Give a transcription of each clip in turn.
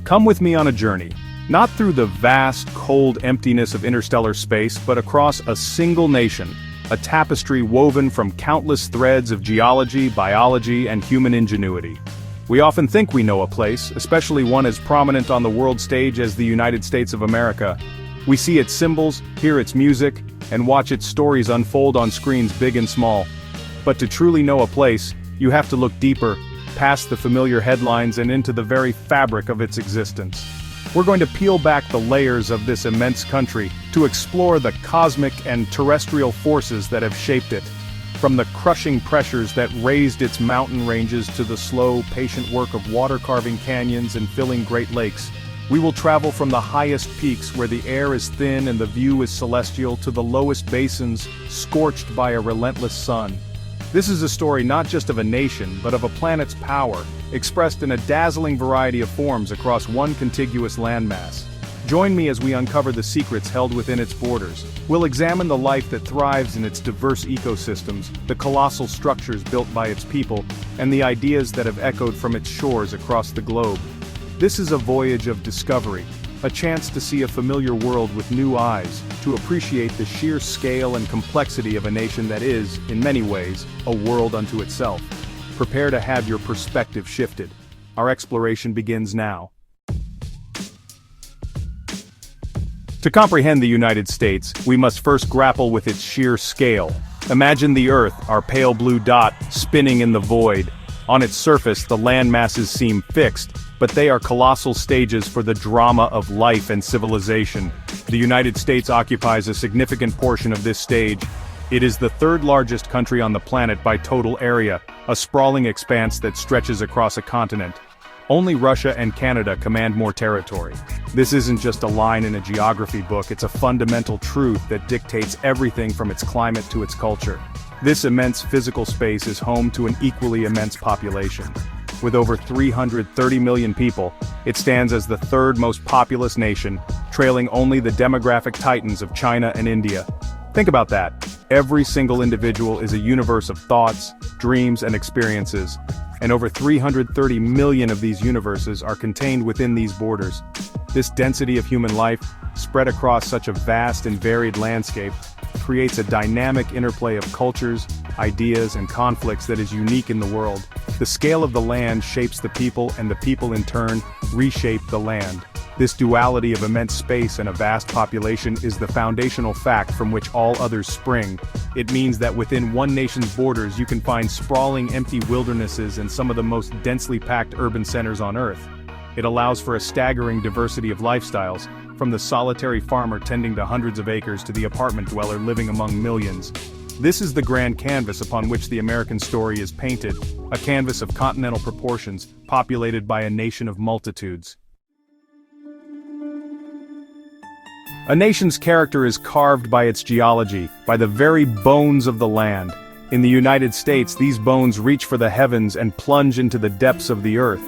Come with me on a journey, not through the vast, cold emptiness of interstellar space, but across a single nation, a tapestry woven from countless threads of geology, biology, and human ingenuity. We often think we know a place, especially one as prominent on the world stage as the United States of America. We see its symbols, hear its music, and watch its stories unfold on screens big and small. But to truly know a place, you have to look deeper, past the familiar headlines and into the very fabric of its existence. We're going to peel back the layers of this immense country to explore the cosmic and terrestrial forces that have shaped it. From the crushing pressures that raised its mountain ranges to the slow, patient work of water-carving canyons and filling Great Lakes, we will travel from the highest peaks where the air is thin and the view is celestial to the lowest basins scorched by a relentless sun. This is a story not just of a nation, but of a planet's power, expressed in a dazzling variety of forms across one contiguous landmass. Join me as we uncover the secrets held within its borders. We'll examine the life that thrives in its diverse ecosystems, the colossal structures built by its people, and the ideas that have echoed from its shores across the globe. This is a voyage of discovery, a chance to see a familiar world with new eyes, to appreciate the sheer scale and complexity of a nation that is, in many ways, a world unto itself. Prepare to have your perspective shifted. Our exploration begins now. To comprehend the United States, we must first grapple with its sheer scale. Imagine the Earth, our pale blue dot, spinning in the void. On its surface, the land masses seem fixed, but they are colossal stages for the drama of life and civilization. The United States occupies a significant portion of this stage. It is the third largest country on the planet by total area, a sprawling expanse that stretches across a continent. Only Russia and Canada command more territory. This isn't just a line in a geography book, it's a fundamental truth that dictates everything from its climate to its culture. This immense physical space is home to an equally immense population. With over 330 million people, it stands as the third most populous nation, trailing only the demographic titans of China and India. Think about that. Every single individual is a universe of thoughts, dreams, and experiences, and over 330 million of these universes are contained within these borders. This density of human life, spread across such a vast and varied landscape, creates a dynamic interplay of cultures, ideas, and conflicts that is unique in the world. The scale of the land shapes the people, and the people in turn reshape the land. This duality of immense space and a vast population is the foundational fact from which all others spring. It means that within one nation's borders you can find sprawling empty wildernesses and some of the most densely packed urban centers on Earth. It allows for a staggering diversity of lifestyles, from the solitary farmer tending to hundreds of acres to the apartment dweller living among millions. This is the grand canvas upon which the American story is painted, a canvas of continental proportions, populated by a nation of multitudes. A nation's character is carved by its geology, by the very bones of the land. In the United States, these bones reach for the heavens and plunge into the depths of the earth.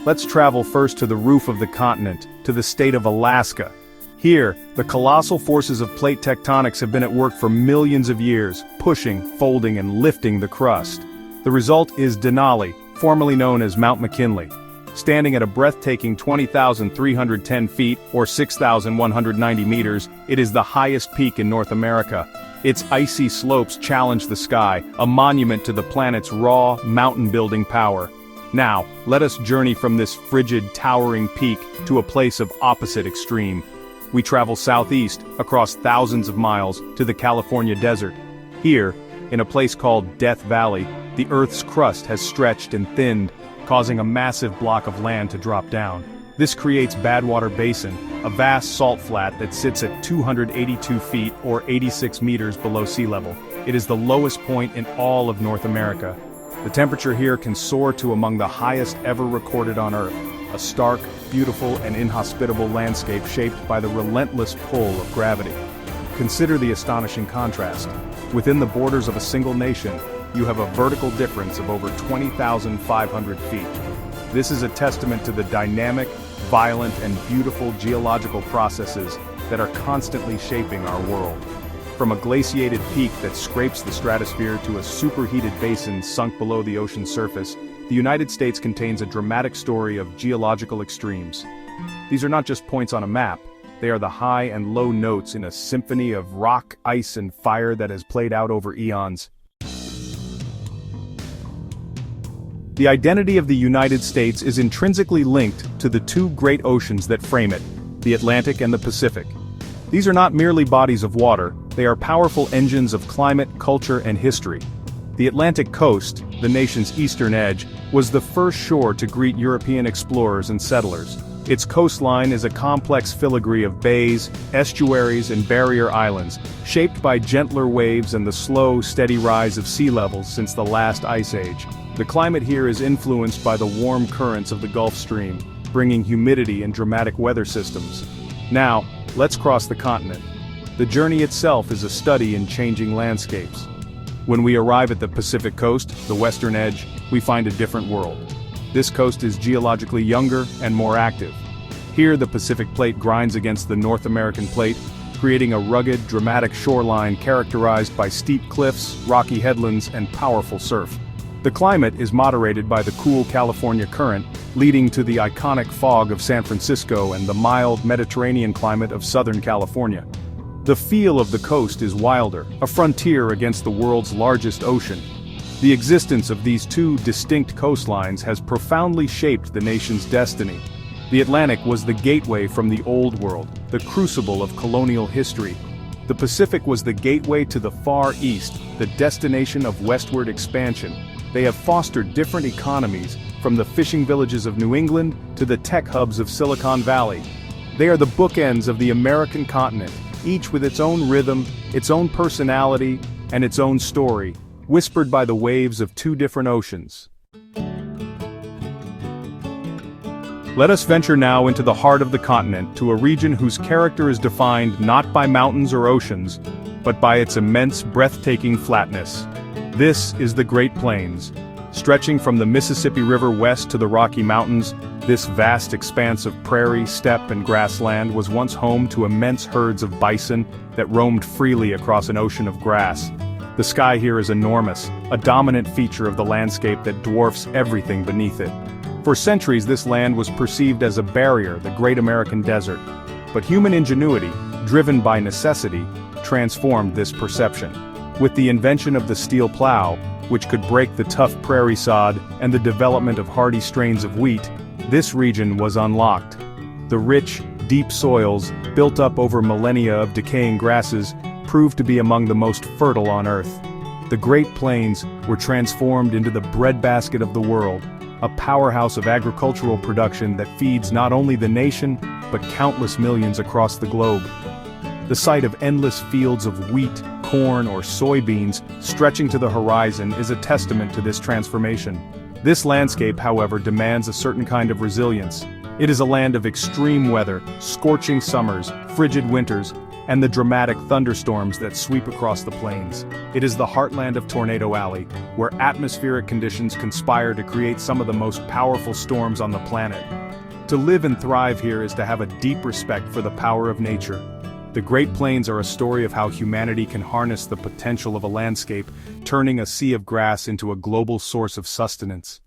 Let's travel first to the roof of the continent, to the state of Alaska. Here, the colossal forces of plate tectonics have been at work for millions of years, pushing, folding, and lifting the crust. The result is Denali, formerly known as Mount McKinley. Standing at a breathtaking 20,310 feet, or 6,190 meters, it is the highest peak in North America. Its icy slopes challenge the sky, a monument to the planet's raw, mountain-building power. Now, let us journey from this frigid, towering peak to a place of opposite extreme. We travel southeast, across thousands of miles, to the California desert. Here, in a place called Death Valley, the Earth's crust has stretched and thinned, causing a massive block of land to drop down. This creates Badwater Basin, a vast salt flat that sits at 282 feet or 86 meters below sea level. It is the lowest point in all of North America. The temperature here can soar to among the highest ever recorded on Earth, a stark, beautiful, and inhospitable landscape shaped by the relentless pull of gravity. Consider the astonishing contrast. Within the borders of a single nation, you have a vertical difference of over 20,500 feet. This is a testament to the dynamic, violent, and beautiful geological processes that are constantly shaping our world. From a glaciated peak that scrapes the stratosphere to a superheated basin sunk below the ocean's surface, the United States contains a dramatic story of geological extremes. These are not just points on a map, they are the high and low notes in a symphony of rock, ice, and fire that has played out over eons. The identity of the United States is intrinsically linked to the two great oceans that frame it, the Atlantic and the Pacific. These are not merely bodies of water, they are powerful engines of climate, culture, and history. The Atlantic coast, the nation's eastern edge, was the first shore to greet European explorers and settlers. Its coastline is a complex filigree of bays, estuaries, and barrier islands, shaped by gentler waves and the slow, steady rise of sea levels since the last ice age. The climate here is influenced by the warm currents of the Gulf Stream, bringing humidity and dramatic weather systems. Now, let's cross the continent. The journey itself is a study in changing landscapes. When we arrive at the Pacific coast, the western edge, we find a different world. This coast is geologically younger and more active. Here the Pacific Plate grinds against the North American Plate, creating a rugged, dramatic shoreline characterized by steep cliffs, rocky headlands, and powerful surf. The climate is moderated by the cool California current, leading to the iconic fog of San Francisco and the mild Mediterranean climate of Southern California. The feel of the coast is wilder, a frontier against the world's largest ocean. The existence of these two distinct coastlines has profoundly shaped the nation's destiny. The Atlantic was the gateway from the Old World, the crucible of colonial history. The Pacific was the gateway to the Far East, the destination of westward expansion. They have fostered different economies, from the fishing villages of New England to the tech hubs of Silicon Valley. They are the bookends of the American continent, each with its own rhythm, its own personality, and its own story, whispered by the waves of two different oceans. Let us venture now into the heart of the continent, to a region whose character is defined not by mountains or oceans, but by its immense, breathtaking flatness. This is the Great Plains. Stretching from the Mississippi River west to the Rocky Mountains, this vast expanse of prairie, steppe, and grassland was once home to immense herds of bison that roamed freely across an ocean of grass. The sky here is enormous, a dominant feature of the landscape that dwarfs everything beneath it. For centuries this land was perceived as a barrier, the Great American Desert. But human ingenuity, driven by necessity, transformed this perception. With the invention of the steel plow, which could break the tough prairie sod, and the development of hardy strains of wheat, this region was unlocked. The rich, deep soils, built up over millennia of decaying grasses, proved to be among the most fertile on Earth. The Great Plains were transformed into the breadbasket of the world, a powerhouse of agricultural production that feeds not only the nation, but countless millions across the globe. The sight of endless fields of wheat, corn, or soybeans stretching to the horizon is a testament to this transformation. This landscape, however, demands a certain kind of resilience. It is a land of extreme weather, scorching summers, frigid winters, and the dramatic thunderstorms that sweep across the plains. It is the heartland of Tornado Alley, where atmospheric conditions conspire to create some of the most powerful storms on the planet. To live and thrive here is to have a deep respect for the power of nature. The Great Plains are a story of how humanity can harness the potential of a landscape, turning a sea of grass into a global source of sustenance.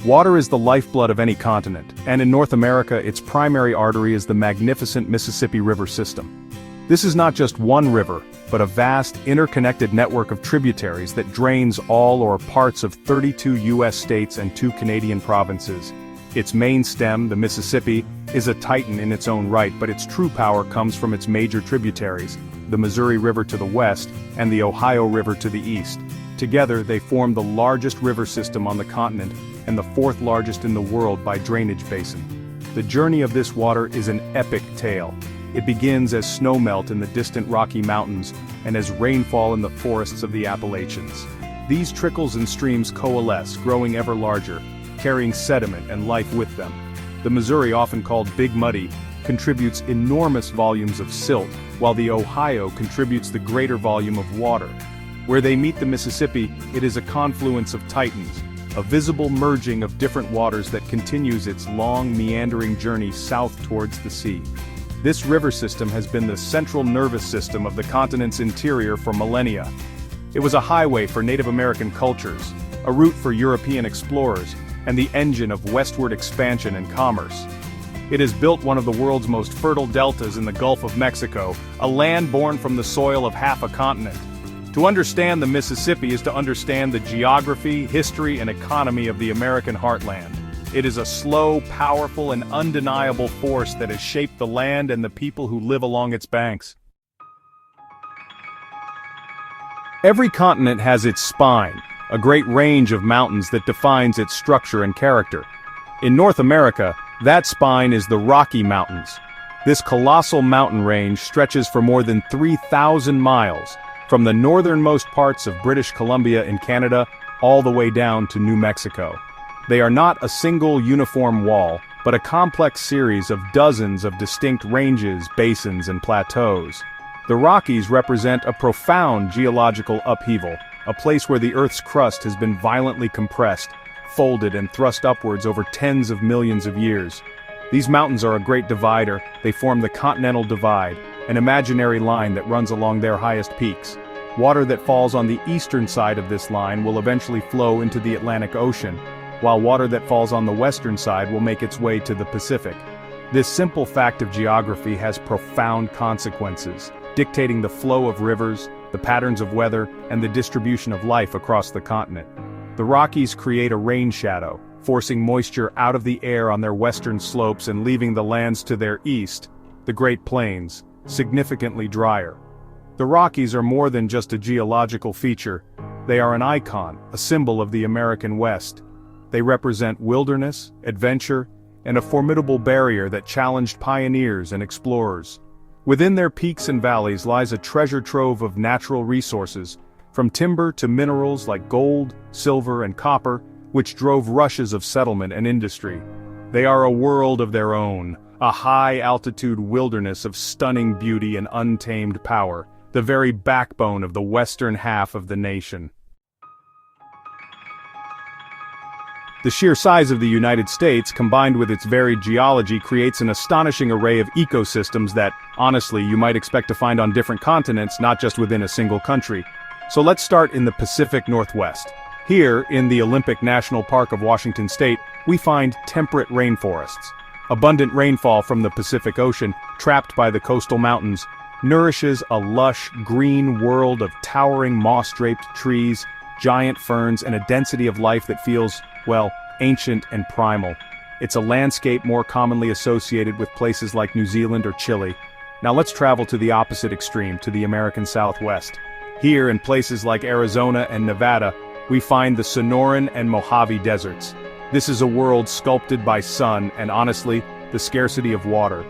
Water is the lifeblood of any continent, and in North America its primary artery is the magnificent Mississippi River system. This is not just one river, but a vast, interconnected network of tributaries that drains all or parts of 32 U.S. states and 2 Canadian provinces. Its main stem, the Mississippi, is a titan in its own right, but its true power comes from its major tributaries, the Missouri River to the west and the Ohio River to the east. Together they form the largest river system on the continent and the 4th largest in the world by drainage basin. The journey of this water is an epic tale. It begins as snowmelt in the distant Rocky Mountains and as rainfall in the forests of the Appalachians. These trickles and streams coalesce, growing ever larger, carrying sediment and life with them. The Missouri, often called Big Muddy, contributes enormous volumes of silt, while the Ohio contributes the greater volume of water. Where they meet the Mississippi, it is a confluence of titans, a visible merging of different waters that continues its long, meandering journey south towards the sea. This river system has been the central nervous system of the continent's interior for millennia. It was a highway for Native American cultures, a route for European explorers, and the engine of westward expansion and commerce. It has built one of the world's most fertile deltas in the Gulf of Mexico, a land born from the soil of half a continent. To understand the Mississippi is to understand the geography, history, and economy of the American heartland. It is a slow, powerful, and undeniable force that has shaped the land and the people who live along its banks. Every continent has its spine, a great range of mountains that defines its structure and character. In North America, that spine is the Rocky Mountains. This colossal mountain range stretches for more than 3,000 miles, from the northernmost parts of British Columbia in Canada all the way down to New Mexico. They are not a single uniform wall, but a complex series of dozens of distinct ranges, basins, and plateaus. The Rockies represent a profound geological upheaval, a place where the Earth's crust has been violently compressed, folded and thrust upwards over tens of millions of years. These mountains are a great divider. They form the Continental Divide, an imaginary line that runs along their highest peaks. Water that falls on the eastern side of this line will eventually flow into the Atlantic Ocean, while water that falls on the western side will make its way to the Pacific. This simple fact of geography has profound consequences, dictating the flow of rivers, the patterns of weather, and the distribution of life across the continent. The Rockies create a rain shadow, forcing moisture out of the air on their western slopes and leaving the lands to their east, the Great Plains, significantly drier. The Rockies are more than just a geological feature. They are an icon, a symbol of the American West. They represent wilderness, adventure, and a formidable barrier that challenged pioneers and explorers. Within their peaks and valleys lies a treasure trove of natural resources, from timber to minerals like gold, silver, and copper, which drove rushes of settlement and industry. They are a world of their own, a high-altitude wilderness of stunning beauty and untamed power, the very backbone of the western half of the nation. The sheer size of the United States, combined with its varied geology, creates an astonishing array of ecosystems that, honestly, you might expect to find on different continents, not just within a single country. So let's start in the Pacific Northwest. Here, in the Olympic National Park of Washington State, we find temperate rainforests. Abundant rainfall from the Pacific Ocean, trapped by the coastal mountains, nourishes a lush, green world of towering moss-draped trees, giant ferns, and a density of life that feels, well, ancient and primal. It's a landscape more commonly associated with places like New Zealand or Chile. Now let's travel to the opposite extreme, to the American Southwest. Here, in places like Arizona and Nevada, we find the Sonoran and Mojave deserts. This is a world sculpted by sun and, honestly, the scarcity of water.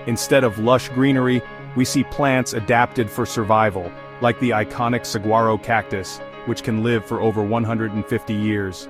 Instead of lush greenery, we see plants adapted for survival, like the iconic saguaro cactus, which can live for over 150 years.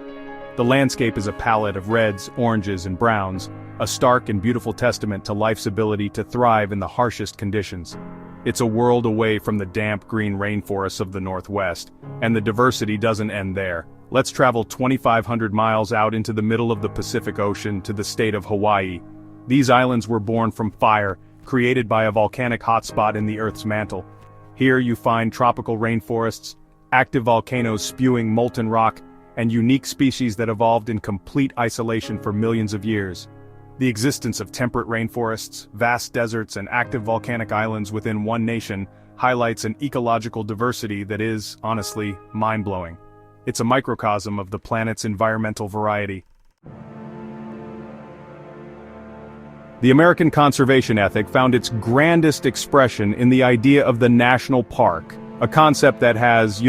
The landscape is a palette of reds, oranges, and browns, a stark and beautiful testament to life's ability to thrive in the harshest conditions. It's a world away from the damp green rainforests of the Northwest, and the diversity doesn't end there. Let's travel 2,500 miles out into the middle of the Pacific Ocean to the state of Hawaii. These islands were born from fire, created by a volcanic hotspot in the Earth's mantle. Here you find tropical rainforests, active volcanoes spewing molten rock, and unique species that evolved in complete isolation for millions of years. The existence of temperate rainforests, vast deserts, and active volcanic islands within one nation highlights an ecological diversity that is, honestly, mind-blowing. It's a microcosm of the planet's environmental variety. The American conservation ethic found its grandest expression in the idea of the national park, a concept that has,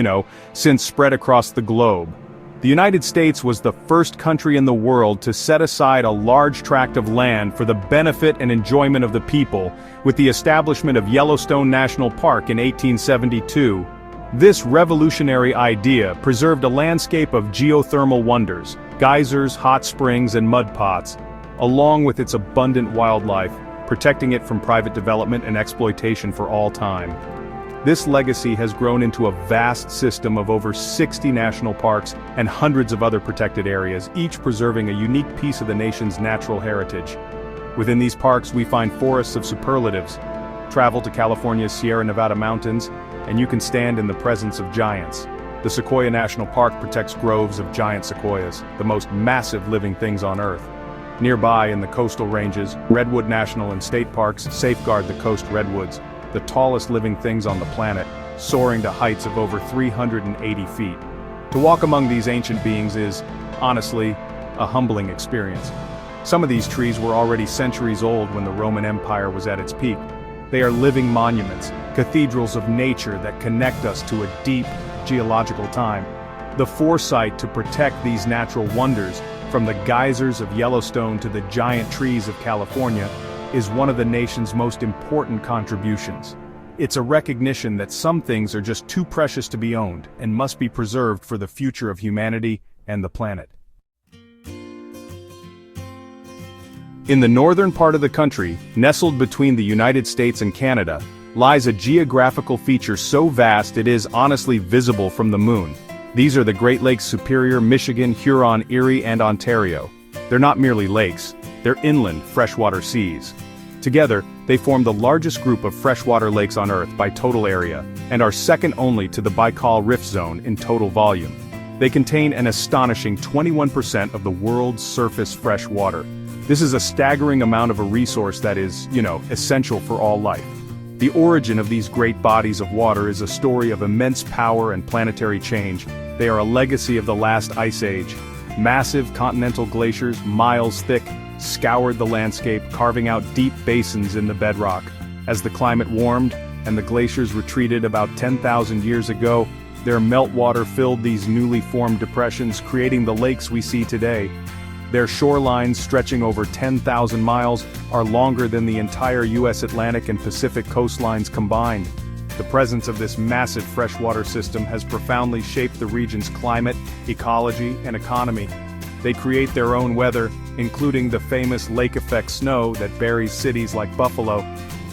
since spread across the globe. The United States was the first country in the world to set aside a large tract of land for the benefit and enjoyment of the people, with the establishment of Yellowstone National Park in 1872. This revolutionary idea preserved a landscape of geothermal wonders, geysers, hot springs, and mud pots, along with its abundant wildlife, protecting it from private development and exploitation for all time. This legacy has grown into a vast system of over 60 national parks and hundreds of other protected areas, each preserving a unique piece of the nation's natural heritage. Within these parks we find forests of superlatives. Travel to California's Sierra Nevada mountains, and you can stand in the presence of giants. The Sequoia National Park protects groves of giant sequoias, the most massive living things on Earth. Nearby, in the coastal ranges, Redwood National and State Parks safeguard the coast redwoods, the tallest living things on the planet, soaring to heights of over 380 feet. To walk among these ancient beings is, honestly, a humbling experience. Some of these trees were already centuries old when the Roman Empire was at its peak. They are living monuments, cathedrals of nature that connect us to a deep, geological time. The foresight to protect these natural wonders, from the geysers of Yellowstone to the giant trees of California, is one of the nation's most important contributions. It's a recognition that some things are just too precious to be owned and must be preserved for the future of humanity and the planet. In the northern part of the country, nestled between the United States and Canada, lies a geographical feature so vast it is honestly visible from the moon. These are the Great Lakes Superior, Michigan, Huron, Erie, and Ontario. They're not merely lakes, they're inland freshwater seas. Together, they form the largest group of freshwater lakes on Earth by total area, and are second only to the Baikal Rift Zone in total volume. They contain an astonishing 21% of the world's surface fresh water. This is a staggering amount of a resource that is, essential for all life. The origin of these great bodies of water is a story of immense power and planetary change. They are a legacy of the last ice age. Massive continental glaciers, miles thick, scoured the landscape, carving out deep basins in the bedrock. As the climate warmed, and the glaciers retreated about 10,000 years ago, their meltwater filled these newly formed depressions, creating the lakes we see today. Their shorelines, stretching over 10,000 miles, are longer than the entire U.S. Atlantic and Pacific coastlines combined. The presence of this massive freshwater system has profoundly shaped the region's climate, ecology, and economy. They create their own weather, including the famous lake-effect snow that buries cities like Buffalo.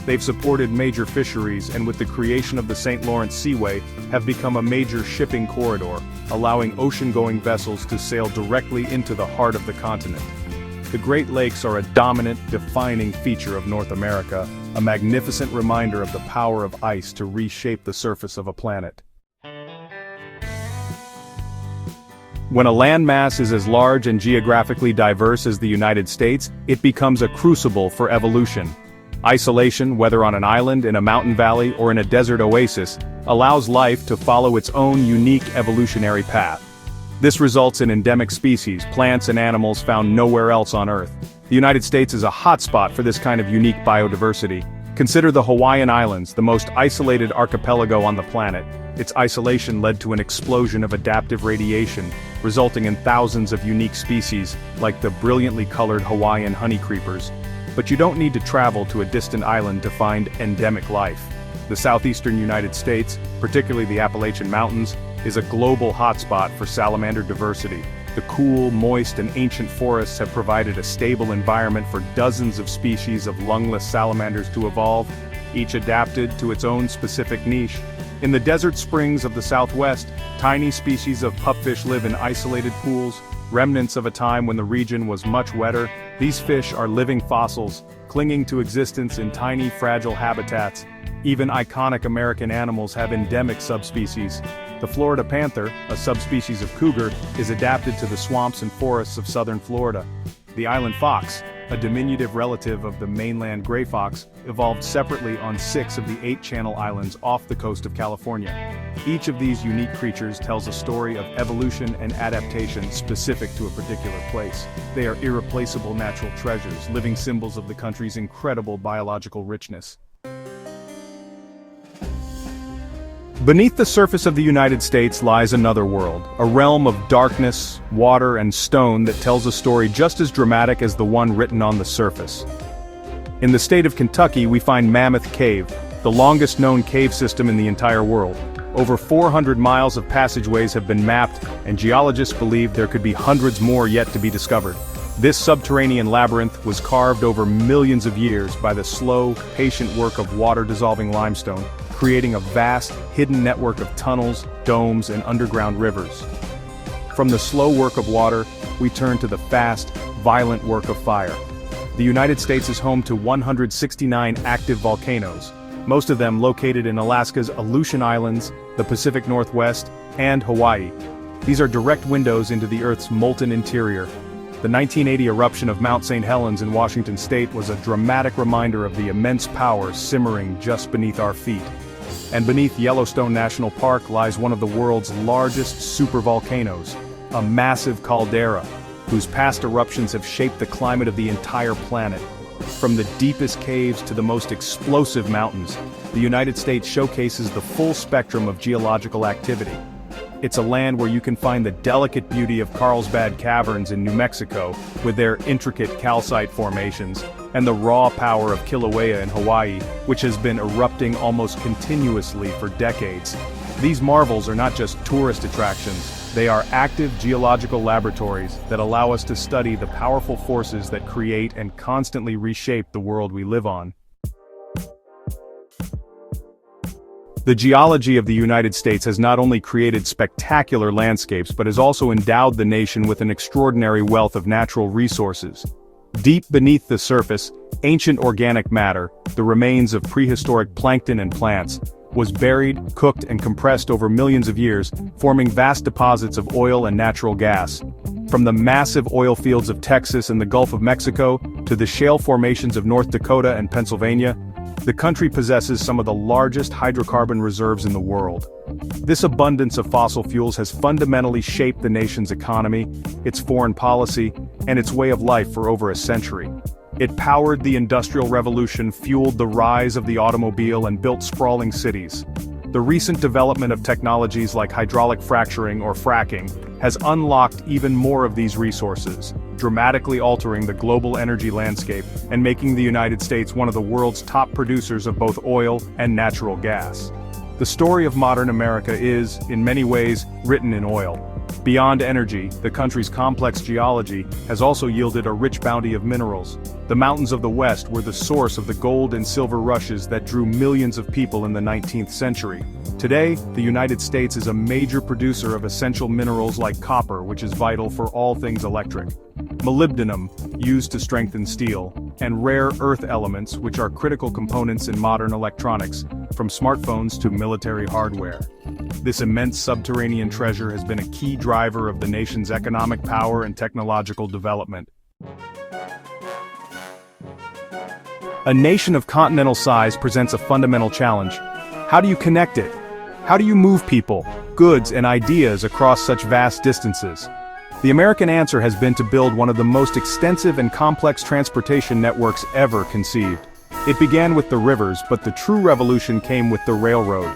They've supported major fisheries, and with the creation of the St. Lawrence Seaway, have become a major shipping corridor, allowing ocean-going vessels to sail directly into the heart of the continent. The Great Lakes are a dominant, defining feature of North America, a magnificent reminder of the power of ice to reshape the surface of a planet. When a landmass is as large and geographically diverse as the United States, it becomes a crucible for evolution. Isolation, whether on an island, in a mountain valley, or in a desert oasis, allows life to follow its own unique evolutionary path. This results in endemic species, plants and animals found nowhere else on Earth. The United States is a hotspot for this kind of unique biodiversity. Consider the Hawaiian Islands, the most isolated archipelago on the planet. Its isolation led to an explosion of adaptive radiation, resulting in thousands of unique species, like the brilliantly colored Hawaiian honeycreepers. But you don't need to travel to a distant island to find endemic life. The southeastern United States, particularly the Appalachian Mountains, is a global hotspot for salamander diversity. The cool, moist, and ancient forests have provided a stable environment for dozens of species of lungless salamanders to evolve, each adapted to its own specific niche. In the desert springs of the Southwest, tiny species of pupfish live in isolated pools, remnants of a time when the region was much wetter. These fish are living fossils, clinging to existence in tiny, fragile habitats. Even iconic American animals have endemic subspecies. The Florida panther, a subspecies of cougar, is adapted to the swamps and forests of southern Florida. The island fox, a diminutive relative of the mainland gray fox, evolved separately on 6 of the 8 Channel Islands off the coast of California. Each of these unique creatures tells a story of evolution and adaptation specific to a particular place. They are irreplaceable natural treasures, living symbols of the country's incredible biological richness. Beneath the surface of the United States lies another world, a realm of darkness, water, and stone that tells a story just as dramatic as the one written on the surface. In the state of Kentucky, we find Mammoth Cave, the longest known cave system in the entire world. Over 400 miles of passageways have been mapped, and geologists believe there could be hundreds more yet to be discovered. This subterranean labyrinth was carved over millions of years by the slow, patient work of water-dissolving limestone, creating a vast, hidden network of tunnels, domes, and underground rivers. From the slow work of water, we turn to the fast, violent work of fire. The United States is home to 169 active volcanoes. most of them located in Alaska's Aleutian Islands, the Pacific Northwest, and Hawaii. These are direct windows into the Earth's molten interior. The 1980 eruption of Mount St. Helens in Washington state was a dramatic reminder of the immense power simmering just beneath our feet. And beneath Yellowstone National Park lies one of the world's largest supervolcanoes, a massive caldera, whose past eruptions have shaped the climate of the entire planet. From the deepest caves to the most explosive mountains, the United States showcases the full spectrum of geological activity. It's a land where you can find the delicate beauty of Carlsbad Caverns in New Mexico, with their intricate calcite formations, and the raw power of Kilauea in Hawaii, which has been erupting almost continuously for decades. These marvels are not just tourist attractions, they are active geological laboratories that allow us to study the powerful forces that create and constantly reshape the world we live on. The geology of the United States has not only created spectacular landscapes but has also endowed the nation with an extraordinary wealth of natural resources. Deep beneath the surface, ancient organic matter, the remains of prehistoric plankton and plants, was buried, cooked and compressed over millions of years, forming vast deposits of oil and natural gas. From the massive oil fields of Texas and the Gulf of Mexico to the shale formations of North Dakota and Pennsylvania, the country possesses some of the largest hydrocarbon reserves in the world. This abundance of fossil fuels has fundamentally shaped the nation's economy, its foreign policy, and its way of life for over a century. It powered the Industrial Revolution, fueled the rise of the automobile, and built sprawling cities. The recent development of technologies like hydraulic fracturing or fracking has unlocked even more of these resources, dramatically altering the global energy landscape and making the United States one of the world's top producers of both oil and natural gas. The story of modern America is, in many ways, written in oil. Beyond energy, the country's complex geology has also yielded a rich bounty of minerals. The mountains of the West were the source of the gold and silver rushes that drew millions of people in the 19th century. Today, the United States is a major producer of essential minerals like copper, which is vital for all things electric, molybdenum, used to strengthen steel, and rare earth elements, which are critical components in modern electronics, from smartphones to military hardware. This immense subterranean treasure has been a key driver of the nation's economic power and technological development. A nation of continental size presents a fundamental challenge. How do you connect it? How do you move people, goods, and ideas across such vast distances? The American answer has been to build one of the most extensive and complex transportation networks ever conceived. It began with the rivers, but the true revolution came with the railroad.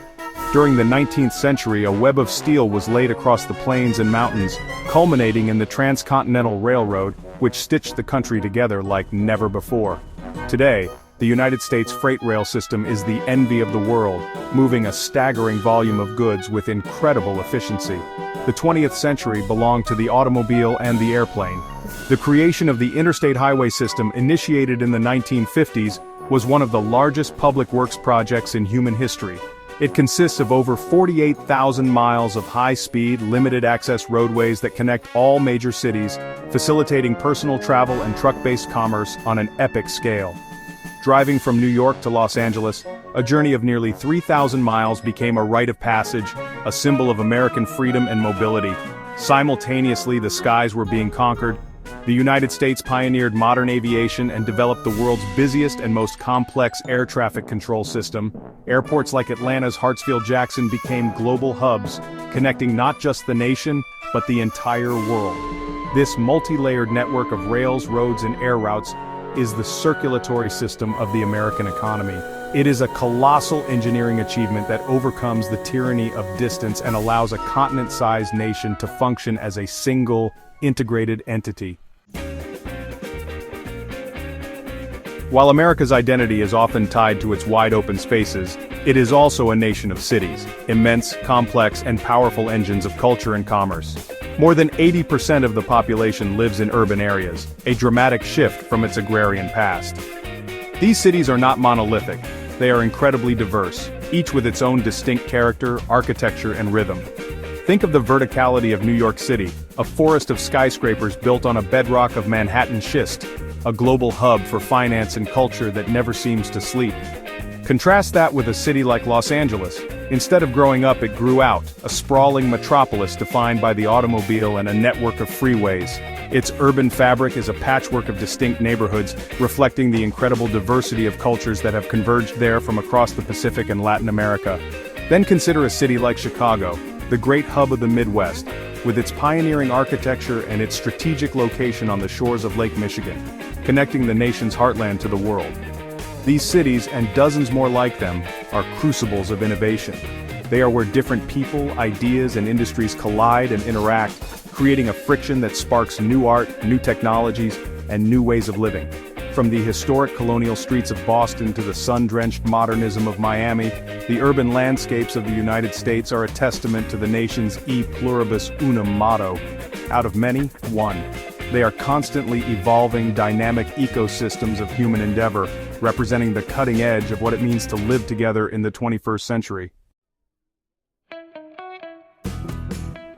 During the 19th century, a web of steel was laid across the plains and mountains, culminating in the Transcontinental Railroad, which stitched the country together like never before. Today, the United States freight rail system is the envy of the world, moving a staggering volume of goods with incredible efficiency. The 20th century belonged to the automobile and the airplane. The creation of the interstate highway system, initiated in the 1950s, was one of the largest public works projects in human history. It consists of over 48,000 miles of high-speed, limited-access roadways that connect all major cities, facilitating personal travel and truck-based commerce on an epic scale. Driving from New York to Los Angeles, a journey of nearly 3,000 miles became a rite of passage, a symbol of American freedom and mobility. Simultaneously, the skies were being conquered. The United States pioneered modern aviation and developed the world's busiest and most complex air traffic control system. Airports like Atlanta's Hartsfield-Jackson became global hubs, connecting not just the nation, but the entire world. This multi-layered network of rails, roads, and air routes is the circulatory system of the American economy. It is a colossal engineering achievement that overcomes the tyranny of distance and allows a continent-sized nation to function as a single, integrated entity. While America's identity is often tied to its wide-open spaces, it is also a nation of cities, immense, complex, and powerful engines of culture and commerce. More than 80% of the population lives in urban areas, a dramatic shift from its agrarian past. These cities are not monolithic. They are incredibly diverse, each with its own distinct character, architecture, and rhythm. Think of the verticality of New York City, a forest of skyscrapers built on a bedrock of Manhattan schist, a global hub for finance and culture that never seems to sleep. Contrast that with a city like Los Angeles. Instead of growing up, it grew out, a sprawling metropolis defined by the automobile and a network of freeways. Its urban fabric is a patchwork of distinct neighborhoods, reflecting the incredible diversity of cultures that have converged there from across the Pacific and Latin America. Then consider a city like Chicago, the great hub of the Midwest, with its pioneering architecture and its strategic location on the shores of Lake Michigan, connecting the nation's heartland to the world. These cities, and dozens more like them, are crucibles of innovation. They are where different people, ideas, and industries collide and interact, creating a friction that sparks new art, new technologies, and new ways of living. From the historic colonial streets of Boston to the sun-drenched modernism of Miami, the urban landscapes of the United States are a testament to the nation's e pluribus unum motto: out of many, one. They are constantly evolving, dynamic ecosystems of human endeavor, representing the cutting edge of what it means to live together in the 21st century.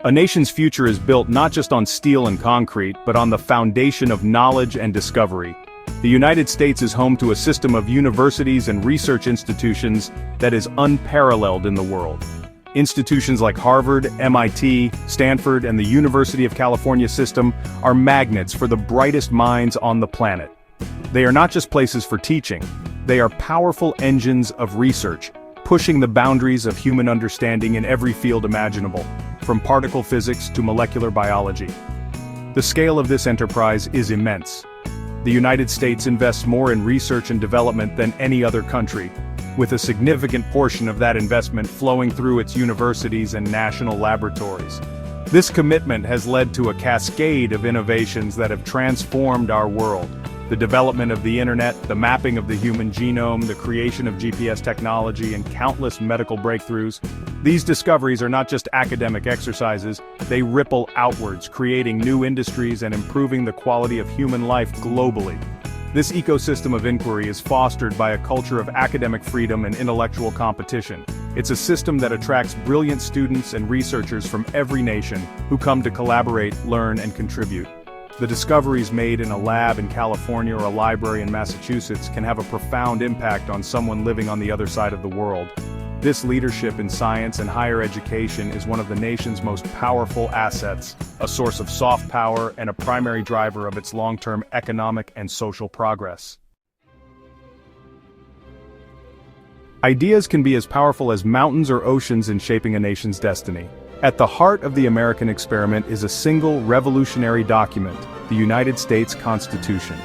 A nation's future is built not just on steel and concrete, but on the foundation of knowledge and discovery. The United States is home to a system of universities and research institutions that is unparalleled in the world. Institutions like Harvard, MIT, Stanford, and the University of California system are magnets for the brightest minds on the planet. They are not just places for teaching, they are powerful engines of research, pushing the boundaries of human understanding in every field imaginable, from particle physics to molecular biology. The scale of this enterprise is immense. The United States invests more in research and development than any other country, with a significant portion of that investment flowing through its universities and national laboratories. This commitment has led to a cascade of innovations that have transformed our world. The development of the internet, the mapping of the human genome, the creation of GPS technology, and countless medical breakthroughs. These discoveries are not just academic exercises, they ripple outwards, creating new industries and improving the quality of human life globally. This ecosystem of inquiry is fostered by a culture of academic freedom and intellectual competition. It's a system that attracts brilliant students and researchers from every nation who come to collaborate, learn, and contribute. The discoveries made in a lab in California or a library in Massachusetts can have a profound impact on someone living on the other side of the world. This leadership in science and higher education is one of the nation's most powerful assets, a source of soft power and a primary driver of its long-term economic and social progress. Ideas can be as powerful as mountains or oceans in shaping a nation's destiny. At the heart of the American experiment is a single revolutionary document, the United States Constitution.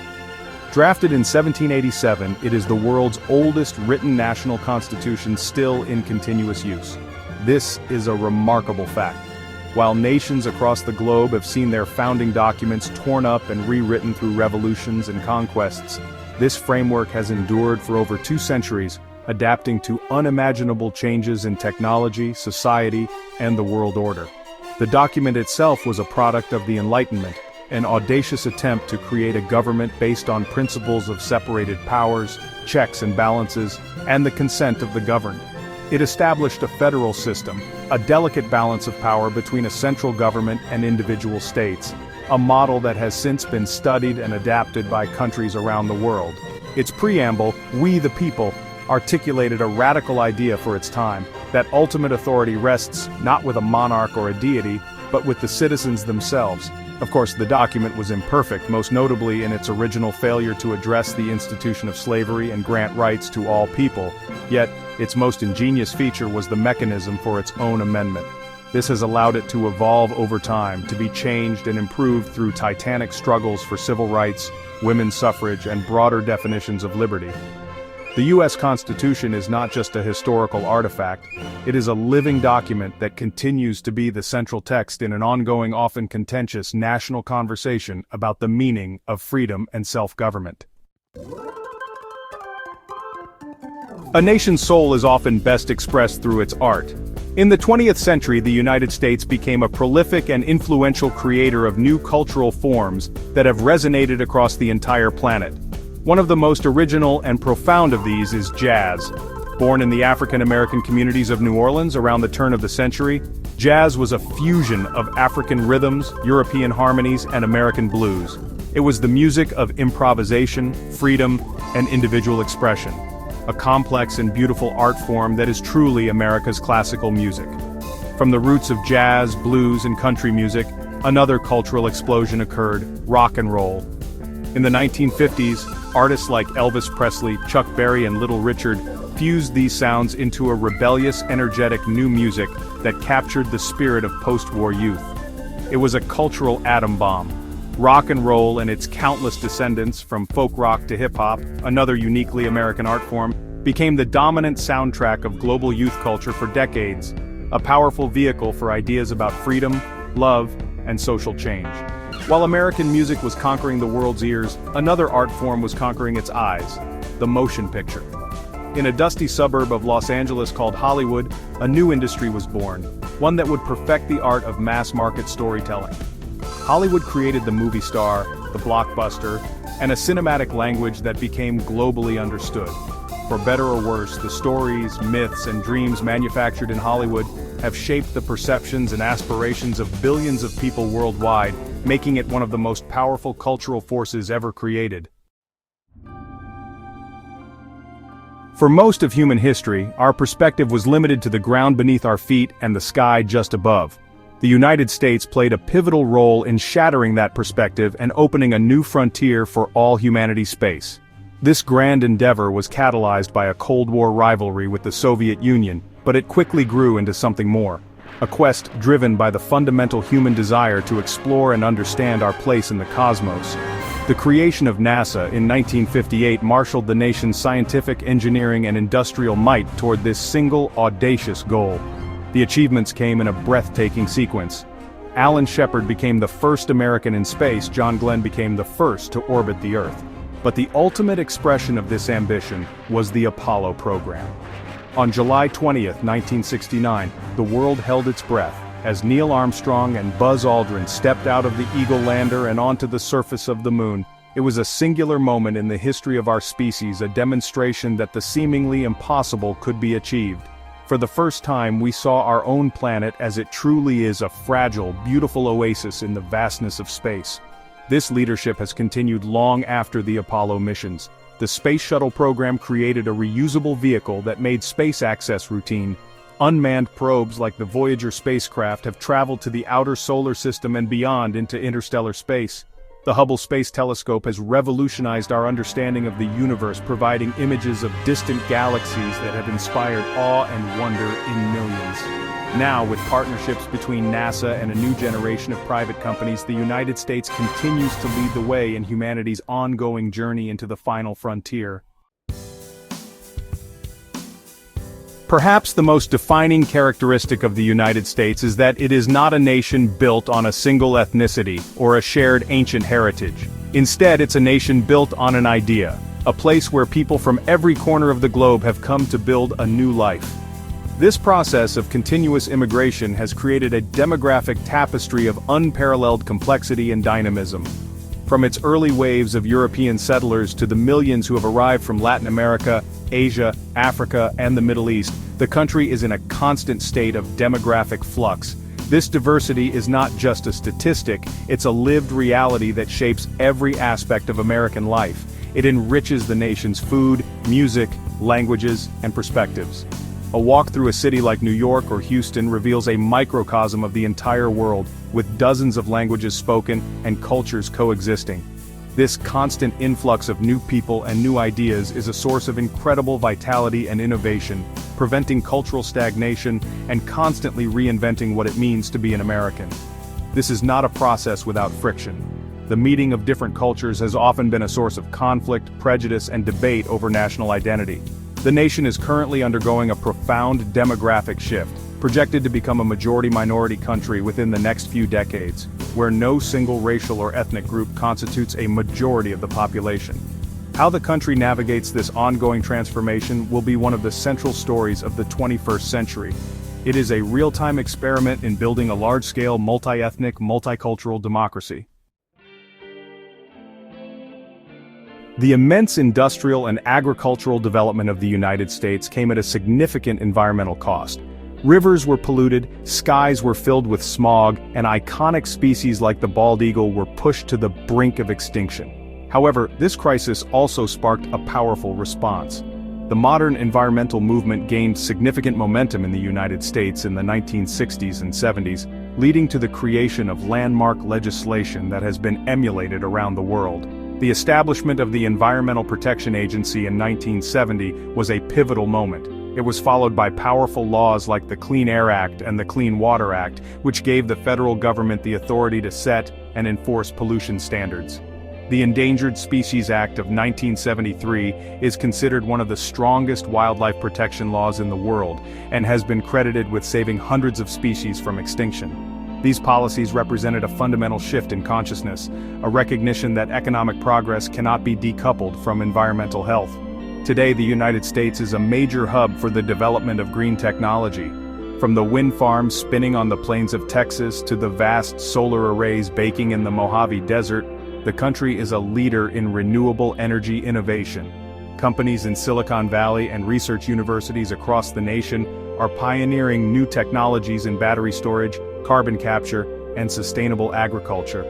Drafted in 1787, it is the world's oldest written national constitution still in continuous use. This is a remarkable fact. While nations across the globe have seen their founding documents torn up and rewritten through revolutions and conquests, this framework has endured for over 2 centuries, adapting to unimaginable changes in technology, society, and the world order. The document itself was a product of the Enlightenment, an audacious attempt to create a government based on principles of separated powers, checks and balances, and the consent of the governed. It established a federal system, a delicate balance of power between a central government and individual states, a model that has since been studied and adapted by countries around the world. Its preamble, "We the People," articulated a radical idea for its time, that ultimate authority rests not with a monarch or a deity, but with the citizens themselves. Of course, the document was imperfect, most notably in its original failure to address the institution of slavery and grant rights to all people, yet its most ingenious feature was the mechanism for its own amendment. This has allowed it to evolve over time, to be changed and improved through titanic struggles for civil rights, women's suffrage, and broader definitions of liberty. The U.S. Constitution is not just a historical artifact, it is a living document that continues to be the central text in an ongoing, often contentious national conversation about the meaning of freedom and self-government. A nation's soul is often best expressed through its art. In the 20th century, the United States became a prolific and influential creator of new cultural forms that have resonated across the entire planet. One of the most original and profound of these is jazz. Born in the African American communities of New Orleans around the turn of the century, jazz was a fusion of African rhythms, European harmonies, and American blues. It was the music of improvisation, freedom, and individual expression. a complex and beautiful art form that is truly America's classical music. From the roots of jazz, blues, and country music, another cultural explosion occurred: rock and roll. In the 1950s, artists like Elvis Presley, Chuck Berry, and Little Richard fused these sounds into a rebellious, energetic new music that captured the spirit of post-war youth. It was a cultural atom bomb. Rock and roll and its countless descendants, from folk rock to hip-hop, another uniquely American art form, became the dominant soundtrack of global youth culture for decades, a powerful vehicle for ideas about freedom, love, and social change. While American music was conquering the world's ears, another art form was conquering its eyes: the motion picture. In a dusty suburb of Los Angeles called Hollywood, a new industry was born, one that would perfect the art of mass-market storytelling. Hollywood created the movie star, the blockbuster, and a cinematic language that became globally understood. For better or worse, the stories, myths, and dreams manufactured in Hollywood have shaped the perceptions and aspirations of billions of people worldwide, making it one of the most powerful cultural forces ever created. For most of human history, our perspective was limited to the ground beneath our feet and the sky just above. The United States played a pivotal role in shattering that perspective and opening a new frontier for all humanity's space. This grand endeavor was catalyzed by a Cold War rivalry with the Soviet Union, but it quickly grew into something more. A quest driven by the fundamental human desire to explore and understand our place in the cosmos. The creation of NASA in 1958 marshaled the nation's scientific, engineering, and industrial might toward this single, audacious goal. The achievements came in a breathtaking sequence. Alan Shepard became the first American in space. John Glenn became the first to orbit the Earth. But the ultimate expression of this ambition was the Apollo program. On July 20, 1969, the world held its breath as Neil Armstrong and Buzz Aldrin stepped out of the Eagle lander and onto the surface of the moon. It was a singular moment in the history of our species, a demonstration that the seemingly impossible could be achieved. For the first time, we saw our own planet as it truly is: a fragile, beautiful oasis in the vastness of space. This leadership has continued long after the Apollo missions. The Space Shuttle program created a reusable vehicle that made space access routine. Unmanned probes like the Voyager spacecraft have traveled to the outer solar system and beyond into interstellar space. The Hubble Space Telescope has revolutionized our understanding of the universe, providing images of distant galaxies that have inspired awe and wonder in millions. Now, with partnerships between NASA and a new generation of private companies, the United States continues to lead the way in humanity's ongoing journey into the final frontier. Perhaps the most defining characteristic of the United States is that it is not a nation built on a single ethnicity or a shared ancient heritage. Instead, it's a nation built on an idea, a place where people from every corner of the globe have come to build a new life. This process of continuous immigration has created a demographic tapestry of unparalleled complexity and dynamism. From its early waves of European settlers to the millions who have arrived from Latin America, Asia, Africa, and the Middle East, the country is in a constant state of demographic flux. This diversity is not just a statistic, it's a lived reality that shapes every aspect of American life. It enriches the nation's food, music, languages, and perspectives. A walk through a city like New York or Houston reveals a microcosm of the entire world, with dozens of languages spoken and cultures coexisting. This constant influx of new people and new ideas is a source of incredible vitality and innovation, preventing cultural stagnation and constantly reinventing what it means to be an American. This is not a process without friction. The meeting of different cultures has often been a source of conflict, prejudice, and debate over national identity. The nation is currently undergoing a profound demographic shift, projected to become a majority-minority country within the next few decades, where no single racial or ethnic group constitutes a majority of the population. How the country navigates this ongoing transformation will be one of the central stories of the 21st century. It is a real-time experiment in building a large-scale, multi-ethnic, multicultural democracy. The immense industrial and agricultural development of the United States came at a significant environmental cost. Rivers were polluted, skies were filled with smog, and iconic species like the bald eagle were pushed to the brink of extinction. However, this crisis also sparked a powerful response. The modern environmental movement gained significant momentum in the United States in the 1960s and 70s, leading to the creation of landmark legislation that has been emulated around the world. The establishment of the Environmental Protection Agency in 1970 was a pivotal moment. It was followed by powerful laws like the Clean Air Act and the Clean Water Act, which gave the federal government the authority to set and enforce pollution standards. The Endangered Species Act of 1973 is considered one of the strongest wildlife protection laws in the world, and has been credited with saving hundreds of species from extinction. These policies represented a fundamental shift in consciousness, a recognition that economic progress cannot be decoupled from environmental health. Today, the United States is a major hub for the development of green technology. From the wind farms spinning on the plains of Texas to the vast solar arrays baking in the Mojave Desert, the country is a leader in renewable energy innovation. Companies in Silicon Valley and research universities across the nation are pioneering new technologies in battery storage, carbon capture, and sustainable agriculture.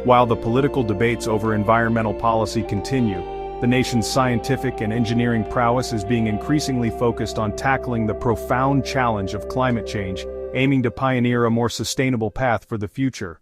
While the political debates over environmental policy continue, the nation's scientific and engineering prowess is being increasingly focused on tackling the profound challenge of climate change, aiming to pioneer a more sustainable path for the future.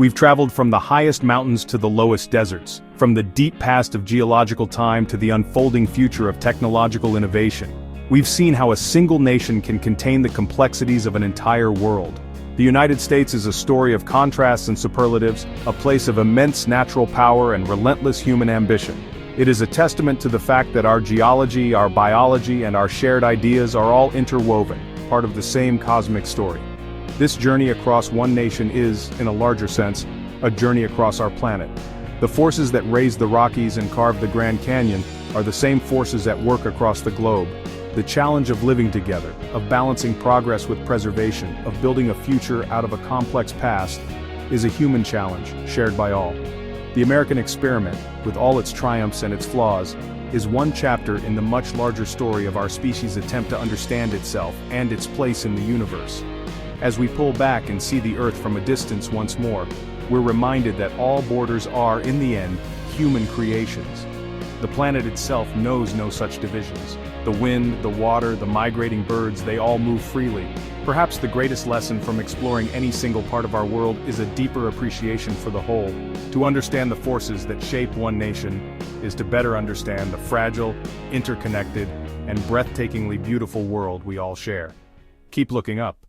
We've traveled from the highest mountains to the lowest deserts, from the deep past of geological time to the unfolding future of technological innovation. We've seen how a single nation can contain the complexities of an entire world. The United States is a story of contrasts and superlatives, a place of immense natural power and relentless human ambition. It is a testament to the fact that our geology, our biology, and our shared ideas are all interwoven, part of the same cosmic story. This journey across one nation is, in a larger sense, a journey across our planet. The forces that raised the Rockies and carved the Grand Canyon are the same forces at work across the globe. The challenge of living together, of balancing progress with preservation, of building a future out of a complex past, is a human challenge, shared by all. The American experiment, with all its triumphs and its flaws, is one chapter in the much larger story of our species' attempt to understand itself and its place in the universe. As we pull back and see the Earth from a distance once more, we're reminded that all borders are, in the end, human creations. The planet itself knows no such divisions. The wind, the water, the migrating birds, they all move freely. Perhaps the greatest lesson from exploring any single part of our world is a deeper appreciation for the whole. To understand the forces that shape one nation is to better understand the fragile, interconnected, and breathtakingly beautiful world we all share. Keep looking up.